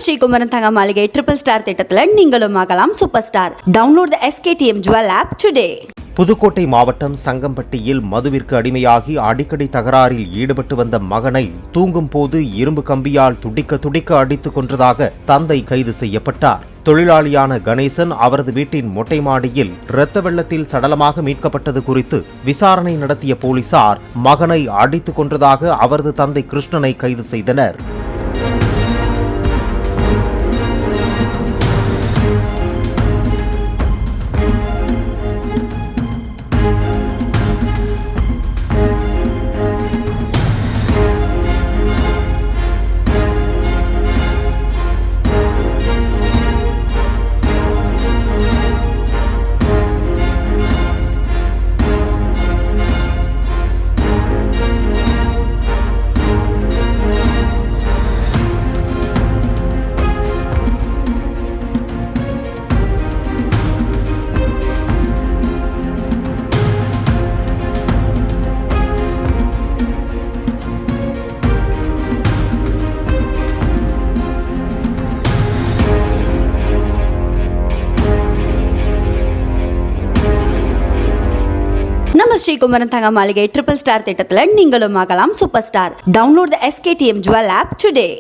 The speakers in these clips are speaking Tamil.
ஸ்ரீகுமரன் தங்க மாளிகை ட்ரிபிள் ஸ்டார் திட்டத்துல நீங்களும் ஆகலாம் super star. Download the SKTM Jewel app today. Pudukkottai மாவட்டம் சங்கம்பட்டியில் மதுவிற்கு அடிமையாகி அடிக்கடி தகராறில் ஈடுபட்டு வந்த மகனை தூங்கும் போது இரும்பு கம்பியால் துடிக்க அடித்துக் கொன்றதாக தந்தை கைது செய்யப்பட்டார். தொழிலாளியான கணேசன் அவரது வீட்டின் மொட்டை மாடியில் இரத்த வெள்ளத்தில் சடலமாக மீட்கப்பட்டது குறித்து விசாரணை நடத்திய போலீசார் மகனை அடித்துக் கொன்றதாக அவரது தந்தை கிருஷ்ணனை கைது செய்தனர். நம்ம ஸ்ரீகுமரன் தங்க மாளிகை ட்ரிபிள் ஸ்டார் திட்டத்துல நீங்களும் ஆகலாம் super star. Download the SKTM Jewel app today.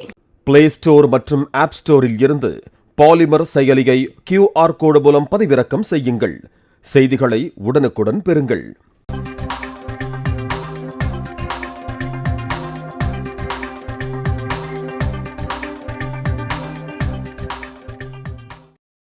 Play store மற்றும் ஆப் ஸ்டோரில் இருந்து பாலிமர் செயலியை QR கோடு மூலம் பதிவிறக்கம் செய்யுங்கள். செய்திகளை உடனுக்குடன் பெறுங்கள்.